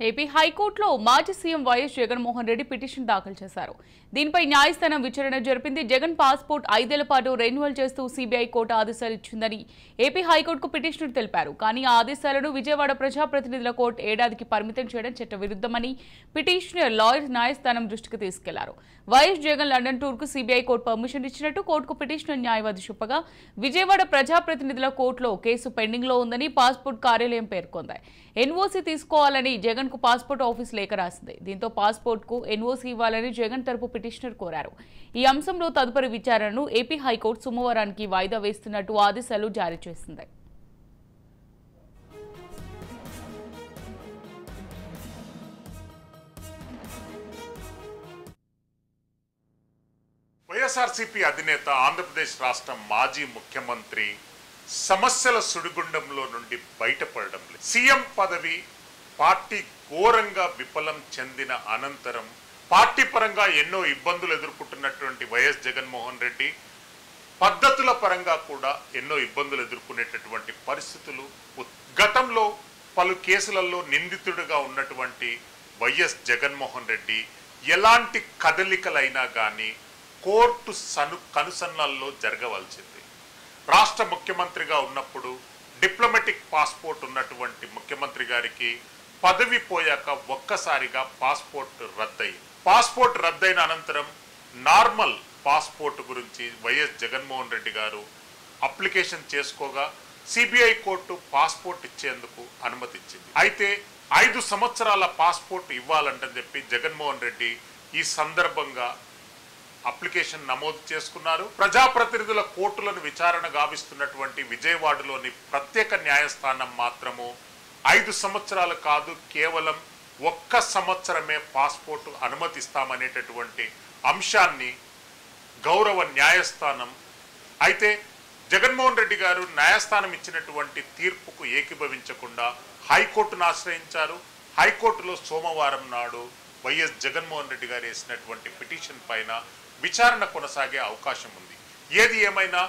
AP హైకోర్టులో మాజీ CM YS Jaganmohan Reddy petition దాఖలు చేశారు. దీనిపై న్యాయస్థానం విచారణ జరిపింది. జగన్ పాస్పోర్ట్ 5 ఏళ్ల పాటు రెన్యువల్ చేస్తూ సీబీఐ కోర్టు ఆదేశాలు ఇచ్చిందని ఏపీ హైకోర్టుకు పిటిషనర్ తెలిపారు. కానీ ఆ ఆదేశాలను విజయవాడ ప్రజాప్రతినిధుల కోర్టు ఏడాదికి పరిమితం చేయడం చట్టవిరుద్ధమని పిటిషనర్ లాయర్ న్యాయస్థానం దృష్టికి తీసుకెళ్లారు. వైఎస్ జగన్ లండన్ టూర్కు సీబీఐ కోర్టు పర్మిషన్ ఇచ్చినట్టు కోర్టుకు పిటిషనర్ న్యాయవాది చెప్పగా, విజయవాడ ప్రజాప్రతినిధుల కోర్టులో కేసు పెండింగ్ లో ఉందని పాస్పోర్ట్ కార్యాలయం పేర్కొంది. ఎన్ఓసీ తీసుకోవాలని జగన్ కు పాస్పోర్ట్ ఆఫీస్ లేఖ రాసింది. దీంతో పాస్పోర్ట్ కు ఎన్ఓసీ ఇవ్వాలని జగన్ తరపు పిటిషనర్ కోరారు. ఈ అంశంలో తదుపరి విచారణను ఏపీ హైకోర్టు సోమవారానికి వాయిదా వేస్తున్నట్టు ఆదేశాలు జారీ చేసింది. వైఎస్ఆర్సీపీ అధినేత, ఆంధ్రప్రదేశ్ రాష్ట్ర మాజీ ముఖ్యమంత్రి సమస్యల సుడిగుండంలో నుండి బయటపడడం లేదు. సీఎం పదవి పార్టీ ఘోరంగా విఫలం చెందిన అనంతరం పార్టీ పరంగా ఎన్నో ఇబ్బందులు ఎదుర్కొంటున్నటువంటి వైఎస్ జగన్మోహన్ రెడ్డి పద్ధతుల పరంగా కూడా ఎన్నో ఇబ్బందులు ఎదుర్కొనేటటువంటి పరిస్థితులు. గతంలో పలు కేసులలో నిందితుడిగా ఉన్నటువంటి వైఎస్ జగన్మోహన్ రెడ్డి ఎలాంటి కదలికలైనా కానీ కోర్టు కనుసన్నల్లో జరగవలసింది. రాష్ట్ర ముఖ్యమంత్రిగా ఉన్నప్పుడు డిప్లొమాటిక్ పాస్పోర్ట్ ఉన్నటువంటి ముఖ్యమంత్రి గారికి పదవి పోయాక ఒక్కసారిగా పాస్పోర్ట్ రద్దయింది. పాస్పోర్ట్ రద్దయిన అనంతరం నార్మల్ పాస్పోర్ట్ గురించి వైఎస్ జగన్మోహన్ రెడ్డి గారు అప్లికేషన్ చేసుకోగా సిబిఐ కోర్టు పాస్పోర్ట్ ఇచ్చేందుకు అనుమతించింది. అయితే 5 సంవత్సరాల పాస్పోర్ట్ ఇవ్వాలంటని చెప్పి జగన్మోహన్ రెడ్డి ఈ సందర్భంగా అప్లికేషన్ నమోదు చేసుకున్నారు. ప్రజాప్రతినిధుల కోర్టులను విచారణ గావిస్తున్నటువంటి విజయవాడలోని ప్రత్యేక న్యాయస్థానం మాత్రము 5 సంవత్సరాలు కాదు, కేవలం 1 సంవత్సరమే పాస్పోర్టు అనుమతిస్తామనేటటువంటి అంశాన్ని గౌరవ న్యాయస్థానం అయితే జగన్మోహన్ రెడ్డి గారు న్యాయస్థానం ఇచ్చినటువంటి తీర్పుకు ఏకీభవించకుండా హైకోర్టును ఆశ్రయించారు. హైకోర్టులో సోమవారం నాడు వైఎస్ జగన్మోహన్ రెడ్డి గారు వేసినటువంటి పిటిషన్ పైన విచారణ కొనసాగే అవకాశం ఉంది. ఏది ఏమైనా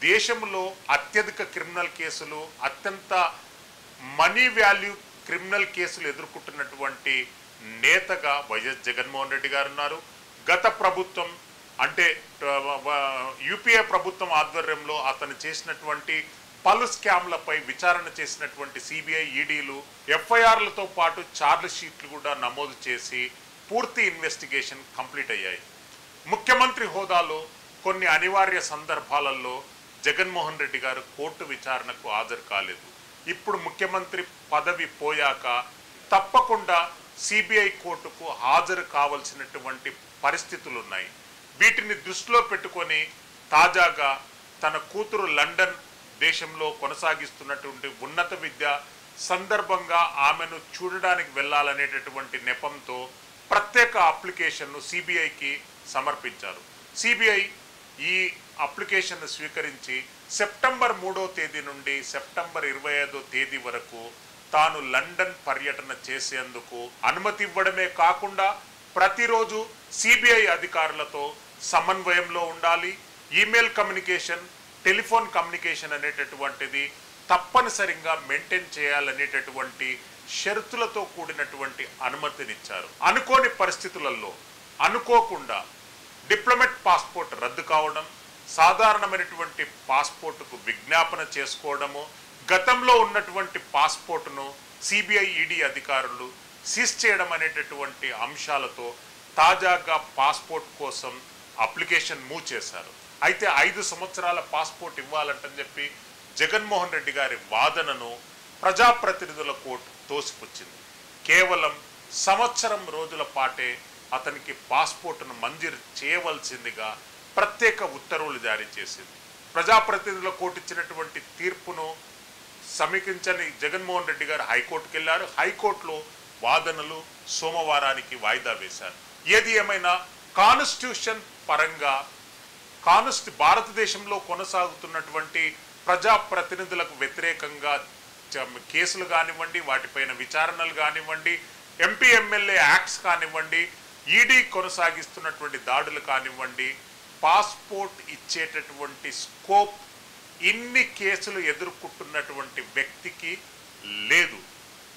దేశంలో అత్యధిక క్రిమినల్ కేసులు, అత్యంత మనీ వాల్యూ క్రిమినల్ కేసులు ఎదుర్కొంటున్నటువంటి నేతగా వైఎస్ జగన్మోహన్ రెడ్డి గారు ఉన్నారు. గత ప్రభుత్వం అంటే యూపీఏ ప్రభుత్వం ఆధ్వర్యంలో అతను చేసినటువంటి పలు స్కామ్లపై విచారణ చేసినటువంటి సిబిఐ, ఈడీలు ఎఫ్ఐఆర్లతో పాటు ఛార్జ్ షీట్లు కూడా నమోదు చేసి పూర్తి ఇన్వెస్టిగేషన్ కంప్లీట్ అయ్యాయి. ముఖ్యమంత్రి హోదాలో కొన్ని అనివార్య సందర్భాలలో జగన్మోహన్ రెడ్డి గారు కోర్టు విచారణకు హాజరు కాలేదు. ఇప్పుడు ముఖ్యమంత్రి పదవి పోయాక తప్పకుండా సిబిఐ కోర్టుకు హాజరు కావాల్సినటువంటి పరిస్థితులు ఉన్నాయి. వీటిని దృష్టిలో పెట్టుకొని తాజాగా తన కూతురు లండన్ దేశంలో కొనసాగిస్తున్నటువంటి ఉన్నత విద్య సందర్భంగా ఆమెను చూడడానికి వెళ్ళాలనేటటువంటి నెపంతో ప్రత్యేక అప్లికేషన్ను సిబిఐకి సమర్పించారు. సిబిఐ ఈ అప్లికేషన్ను స్వీకరించి సెప్టెంబర్ 3వ తేదీ నుండి సెప్టెంబర్ 25వ తేదీ వరకు తాను లండన్ పర్యటన చేసేందుకు అనుమతి ఇవ్వడమే కాకుండా ప్రతిరోజు సిబిఐ అధికారులతో సమన్వయంలో ఉండాలి. ఈమెయిల్ కమ్యూనికేషన్, టెలిఫోన్ కమ్యూనికేషన్ అనేటటువంటిది తప్పనిసరిగా మెయింటైన్ చేయాలనేటటువంటి షరతులతో కూడినటువంటి అనుమతినిచ్చారు. అనుకోని పరిస్థితులలో అనుకోకుండా డిప్లొమాట్ పాస్పోర్ట్ రద్దు కావడం, సాధారణమైనటువంటి పాస్పోర్టుకు విజ్ఞాపన చేసుకోవడము, గతంలో ఉన్నటువంటి పాస్పోర్టును సిబిఐ, ఈడీ అధికారులు సీజ్ చేయడం అనేటటువంటి అంశాలతో తాజాగా పాస్పోర్ట్ కోసం అప్లికేషన్ మూవ్ చేశారు. అయితే 5 సంవత్సరాల పాస్పోర్ట్ ఇవ్వాలంటని చెప్పి జగన్మోహన్ రెడ్డి గారి వాదనను ప్రజాప్రతినిధుల కోర్టు తోసిపుచ్చింది. కేవలం సంవత్సరం రోజుల పాటే అతనికి పాస్పోర్టును మంజూరు చేయవలసిందిగా ప్రత్యేక ఉత్తర్వులు జారీ చేసింది. ప్రజాప్రతినిధుల కోర్టు ఇచ్చినటువంటి తీర్పును సమీక్షించని జగన్మోహన్ రెడ్డి గారు హైకోర్టుకు వెళ్లారు. హైకోర్టులో వాదనలు సోమవారానికి వాయిదా వేశారు. ఏది ఏమైనా కాన్స్టిట్యూషన్ పరంగా భారతదేశంలో కొనసాగుతున్నటువంటి ప్రజాప్రతినిధులకు వ్యతిరేకంగా కేసులు కానివ్వండి, వాటిపైన విచారణలు కానివ్వండి, ఎంపీ ఎమ్మెల్యే యాక్ట్స్ కానివ్వండి, ఈడీ కొనసాగిస్తున్నటువంటి దాడులు కానివ్వండి, పాస్పోర్ట్ ఇచ్చేటటువంటి స్కోప్ ఇన్ని కేసులు ఎదుర్కొంటున్నటువంటి వ్యక్తికి లేదు.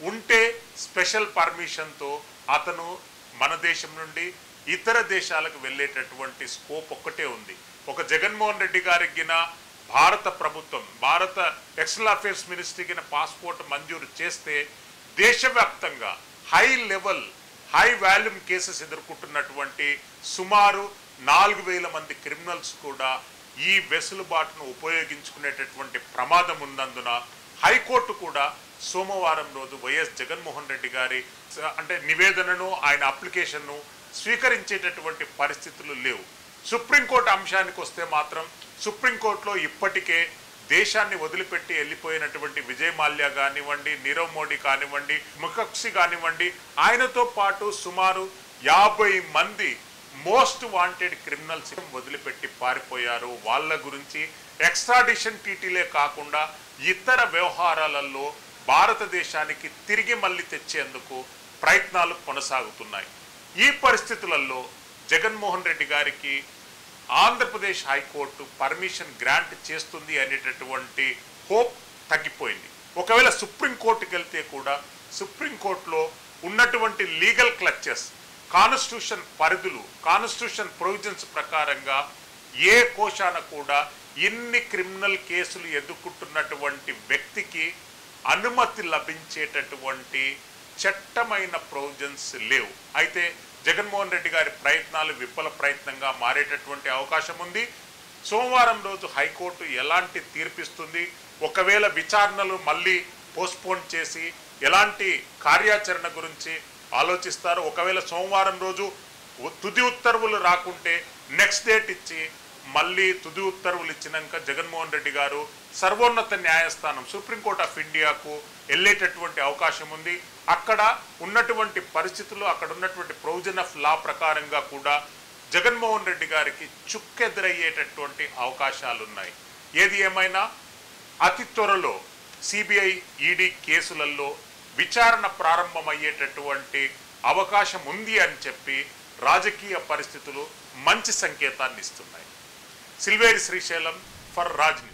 ఉంటే స్పెషల్ పర్మిషన్తో అతను మన దేశం నుండి ఇతర దేశాలకు వెళ్ళేటటువంటి స్కోప్ ఒక్కటే ఉంది. ఒక జగన్మోహన్ రెడ్డి గారికి భారత ప్రభుత్వం, భారత ఎక్స్టర్నల్ అఫేర్స్ మినిస్ట్రీకి పాస్పోర్ట్ మంజూరు చేస్తే దేశవ్యాప్తంగా హై వాల్యూమ్ కేసెస్ ఎదుర్కొంటున్నటువంటి సుమారు 4,000 మంది క్రిమినల్స్ కూడా ఈ వెసులుబాటును ఉపయోగించుకునేటటువంటి ప్రమాదం ఉన్నందున హైకోర్టు కూడా సోమవారం రోజు వైఎస్ జగన్మోహన్ రెడ్డి గారి నివేదనను, ఆయన అప్లికేషన్ను స్వీకరించేటటువంటి పరిస్థితులు లేవు. సుప్రీంకోర్టు అంశానికి వస్తే మాత్రం సుప్రీంకోర్టులో ఇప్పటికే దేశాన్ని వదిలిపెట్టి వెళ్ళిపోయినటువంటి విజయ్ మాల్యా కానివ్వండి, నీరవ్ మోడీ కానివ్వండి, ముఖక్షి కానివ్వండి, ఆయనతో పాటు సుమారు 50 మంది మోస్ట్ వాంటెడ్ క్రిమినల్స్ వదిలిపెట్టి పారిపోయారు. వాళ్ళ గురించి ఎక్స్ట్రాడిషన్ టీటీలే కాకుండా ఇతర వ్యవహారాలలో భారతదేశానికి తిరిగి మళ్ళీ తెచ్చేందుకు ప్రయత్నాలు కొనసాగుతున్నాయి. ఈ పరిస్థితులలో జగన్మోహన్ రెడ్డి గారికి ఆంధ్రప్రదేశ్ హైకోర్టు పర్మిషన్ గ్రాంట్ చేస్తుంది అనేటటువంటి హోప్ తగ్గిపోయింది. ఒకవేళ సుప్రీంకోర్టుకి వెళ్తే కూడా సుప్రీంకోర్టులో ఉన్నటువంటి లీగల్ క్లచెస్, కాన్స్టిట్యూషన్ పరిధులు, కాన్స్టిట్యూషన్ ప్రొవిజన్స్ ప్రకారంగా ఏ కోశాన కూడా ఇన్ని క్రిమినల్ కేసులు ఎదుర్కొంటున్నటువంటి వ్యక్తికి అనుమతి లభించేటటువంటి చట్టమైన ప్రొవిజన్స్ లేవు. అయితే జగన్మోహన్ రెడ్డి గారి ప్రయత్నాలు విఫల ప్రయత్నంగా మారేటటువంటి అవకాశం ఉంది. సోమవారం రోజు హైకోర్టు ఎలాంటి తీర్పిస్తుంది, ఒకవేళ విచారణలు మళ్ళీ పోస్ట్పోన్ చేసి ఎలాంటి కార్యాచరణ గురించి ఆలోచిస్తారు, ఒకవేళ సోమవారం రోజు తుది ఉత్తర్వులు రాకుంటే నెక్స్ట్ డేట్ ఇచ్చి మళ్ళీ తుది ఉత్తర్వులు ఇచ్చినాక జగన్మోహన్ రెడ్డి గారు సర్వోన్నత న్యాయస్థానం సుప్రీంకోర్టు ఆఫ్ ఇండియాకు వెళ్ళేటటువంటి అవకాశం ఉంది. అక్కడ ఉన్నటువంటి పరిస్థితులు, అక్కడ ఉన్నటువంటి ప్రొవిజన్ ఆఫ్ లా ప్రకారంగా కూడా జగన్మోహన్ రెడ్డి గారికి చుక్కెదురయ్యేటటువంటి అవకాశాలు ఉన్నాయి. ఏది ఏమైనా అతి త్వరలో సిబిఐ, ఈడీ కేసులలో విచారణ ప్రారంభమయ్యేటటువంటి అవకాశం ఉంది అని చెప్పి రాజకీయ పరిస్థితులు మంచి సంకేతాన్ని ఇస్తున్నాయి. Silveri Srisailam for Raj news.